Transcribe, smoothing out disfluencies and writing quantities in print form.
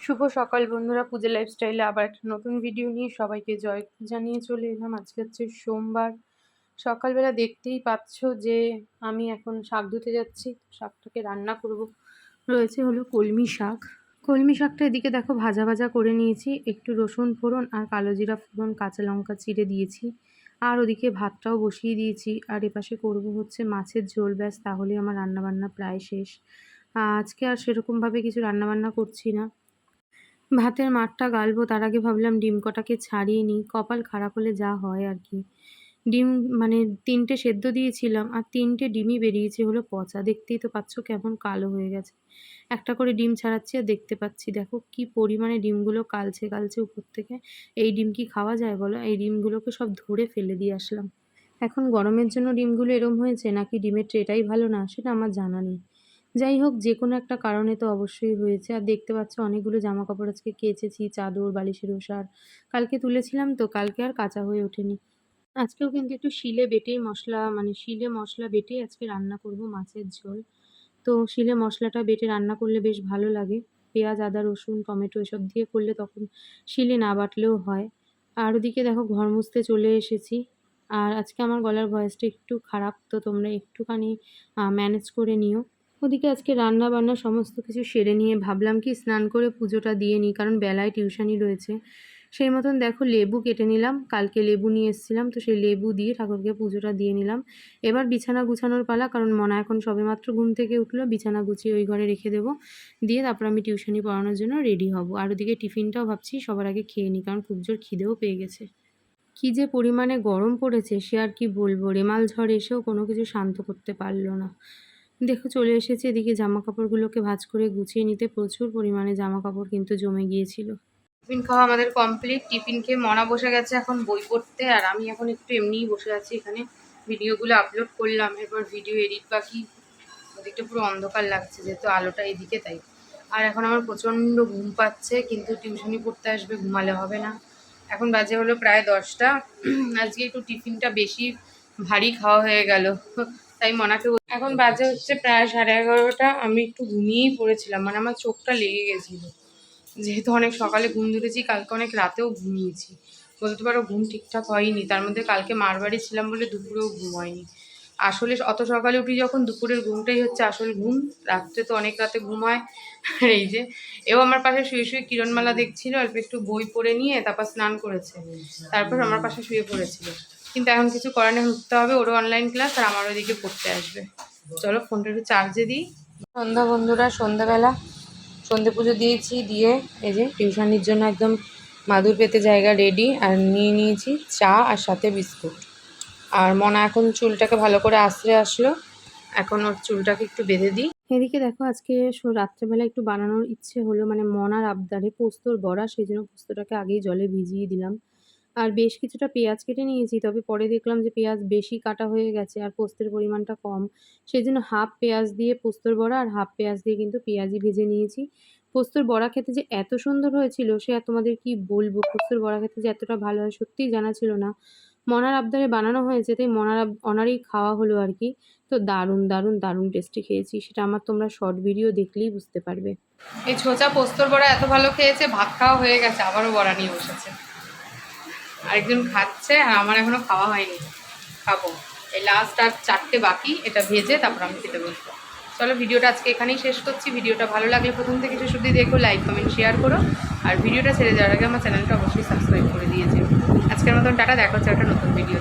শুভ সকাল বন্ধুরা, পূজা লাইফস্টাইলে আবার একটা নতুন ভিডিও নিয়ে সবাইকে জয় জানিয়ে চলে এলাম। আজকে হচ্ছে সোমবার। সকালবেলা দেখতেই পাচ্ছ যে আমি এখন শাক ধুতে যাচ্ছি। শাকটাকে রান্না করব। রয়েছে হলো কলমি শাক। কলমি শাকটা এদিকে দেখো ভাজা ভাজা করে নিয়েছি, একটু রসুন ফোড়ন আর কালো জিরা ফোড়ন, কাঁচা লঙ্কা চিড়ে দিয়েছি। আর ওদিকে ভাতটাও বসিয়ে দিয়েছি। আর এপাশে করব হচ্ছে মাছের ঝোল। ব্যাস, তাহলে আমার রান্নাবান্না প্রায় শেষ। আজকে আর সেরকমভাবে কিছু রান্নাবান্না করছি না। ভাতের মাড়টা গালবো তার আগে ভাবলাম ডিম কটাকে ছাড়িয়ে নিই। কপাল খারাপ হলে যা হয় আর কি। ডিম মানে ৩টে সেদ্ধ দিয়েছিলাম আর ৩টে ডিমই বেরিয়েছে হলো পচা। দেখতেই তো পাচ্ছ কেমন কালো হয়ে গেছে। একটা করে ডিম ছাড়াচ্ছি আর দেখতে পাচ্ছি দেখো কি পরিমাণে ডিমগুলো কালছে কালছে উপর থেকে। এই ডিম কি খাওয়া যায় বলো? এই ডিমগুলোকে সব ধরে ফেলে দিয়ে আসলাম। এখন গরমের জন্য ডিমগুলো এরম হয়েছে নাকি ডিমের ট্রেটাই ভালো না সেটা আমার জানা নেই। যাই হোক, যে কোনো একটা কারণে তো অবশ্যই হয়েছে। আর দেখতে পাচ্ছ অনেকগুলো জামাকাপড় আজকে কেচেছি, চাদর, বালিশের ওষার। কালকে তুলেছিলাম তো, কালকে আর কাচা হয়ে ওঠেনি। আজকেও কিন্তু একটু শিলে মশলা বেটেই আজকে রান্না করব মাছের ঝোল। তো শিলে মশলাটা বেটে রান্না করলে বেশ ভালো লাগে। পেঁয়াজ, আদা, রসুন, টমেটো এসব দিয়ে করলে তখন শিলে না বাটলেও হয়। আর ওদিকে দেখো ঘর মুছতে চলে এসেছি। আর আজকে আমার গলার ভয়েসটা একটু খারাপ, তো তোমরা একটুখানি ম্যানেজ করে নিও। ওদিকে আজকে রান্না বান্না সমস্ত কিছু সেরে নিয়ে ভাবলাম কি স্নান করে পুজোটা দিয়ে নিই, কারণ বেলায় টিউশনি রয়েছে। সেই মতন দেখো লেবু কেটে নিলাম, কালকে লেবু নিয়ে এসেছিলাম, তো সেই লেবু দিয়ে ঠাকুরকে পুজোটা দিয়ে নিলাম। এবার বিছানা গুছানোর পালা, কারণ মনা এখন সবেমাত্র ঘুম থেকে উঠলো। বিছানা গুছিয়ে ওই ঘরে রেখে দেবো, দিয়ে তারপর আমি টিউশনি পড়ানোর জন্য রেডি হব। আর ওদিকে টিফিনটাও ভাবছি সবার আগে খেয়ে নিই, কারণ খুব জোর খিদেও পেয়ে গেছে। কী যে পরিমাণে গরম পড়েছে সে আর কি বলবো। রেমাল ঝড় এসেও কোনো কিছু শান্ত করতে পারলো না। দেখো চলে এসেছি এদিকে জামাকাপড়গুলোকে ভাঁজ করে গুছিয়ে নিতে। প্রচুর পরিমাণে জামাকাপড় কিন্তু জমে গিয়েছিল। টিফিন খাওয়া আমাদের কমপ্লিট। টিফিন খেয়ে মনা বসে গেছে এখন বই পড়তে, আর আমি এখন একটু এমনিই বসে আছি এখানে। ভিডিওগুলো আপলোড করলাম, এরপর ভিডিও এডিট বাকি। ওদিকটা পুরো অন্ধকার লাগছে যেহেতু আলোটা এদিকে, তাই। আর এখন আমার প্রচণ্ড ঘুম পাচ্ছে, কিন্তু টিউশনি পড়তে আসবে, ঘুমালে হবে না। এখন বাজে হলো প্রায় 10টা। আজকে একটু টিফিনটা বেশি ভারী খাওয়া হয়ে গেল, তাই মনাকে এখন বাজে হচ্ছে প্রায় 11:30। আমি একটু ঘুমিয়েই পড়েছিলাম, মানে আমার চোখটা লেগে গেছিলো, যেহেতু অনেক সকালে ঘুম ধরেছি। কালকে অনেক রাতেও ঘুমিয়েছি, বলতে পারো ঘুম ঠিকঠাক হয়নি। তার মধ্যে কালকে মার বাড়ি ছিলাম বলে দুপুরেও ঘুম হয়নি। আসলে অত সকালে উঠি যখন, দুপুরের ঘুমটাই হচ্ছে আসল ঘুম। রাত্রে তো অনেক রাতে ঘুম হয়। আর এই যে এও আমার পাশে শুয়ে শুয়ে কিরণমালা দেখছিল, অল্প একটু বই পড়ে নিয়ে তারপর স্নান করেছে, তারপর আমার পাশে শুয়ে পড়েছিল। কিন্তু এখন কিছু করার নেই, উঠতে হবে, ওরও অনলাইন ক্লাস আর আমার ওইদিকে পড়তে আসবে। চলো ফোনটা একটু চার্জে দিই। সন্ধ্যা বন্ধুরা, সন্ধ্যাবেলা সন্ধে পুজো দিয়েছি, দিয়ে এই যে টিউশনির জন্য একদম মাদুর পেতে জায়গা রেডি। আর নিয়ে নিয়েছি চা আর সাথে বিস্কুট। আর মনা এখন চুলটাকে ভালো করে আঁচড়ে আসলো, এখন ওর চুলটাকে একটু বেঁধে দিই। এদিকে দেখো আজকে রাত্রেবেলা একটু বানানোর ইচ্ছে হলো, মানে মনার আবদারে পোস্তর বড়া, সেই জন্য পোস্তটাকে আগেই জলে ভিজিয়ে দিলাম। আর বেশ কিছুটা পেঁয়াজ কেটে নিয়েছি, তবে পরে দেখলাম যে পেঁয়াজ বেশি কাটা হয়ে গেছে আর পোস্তের পরিমাণটা কম। সেই জন্য হাফ পেঁয়াজ দিয়ে পোস্তর বড়া আর হাফ পেঁয়াজ দিয়ে কিন্তু পেঁয়াজই ভেজে নিয়েছি। পোস্তর বড়া খেতে যে এত সুন্দর হয়েছিল সে আর তোমাদের কি বলবো। পোস্তর বড়া খেতে যে এতটা ভালো হয় সত্যিই জানা ছিল না। মনার আবদারে বানানো হয়েছে, তাই অনারেই খাওয়া হলো আর কি। তো দারুণ দারুণ দারুণ টেস্টি খেয়েছি, সেটা আমার তোমরা শর্ট ভিডিও দেখলেই বুঝতে পারবে। এই ছোচা পোস্তর বড়া এত ভালো খেয়েছে, ভাত খাওয়া হয়ে গেছে, আবারও বড়া নিয়ে বসেছে। আরেকজন খাচ্ছে আর আমার এখনো খাওয়া হয়নি, খাবো। এই লাস্ট আর 4টে বাকি, এটা ভেজে তারপর আমি খেতে বসবো। চলো ভিডিওটা আজকে এখানেই শেষ করছি। ভিডিওটা ভালো লাগলে প্রথম থেকে শেষ অবধি দেখো, লাইক কমেন্ট শেয়ার করো। আর ভিডিওটা ছেড়ে যাওয়ার আগে আমার চ্যানেলটা অবশ্যই সাবস্ক্রাইব করে দিয়েছে। আজকের মতন টাটা, দেখা হচ্ছে একটা নতুন ভিডিও।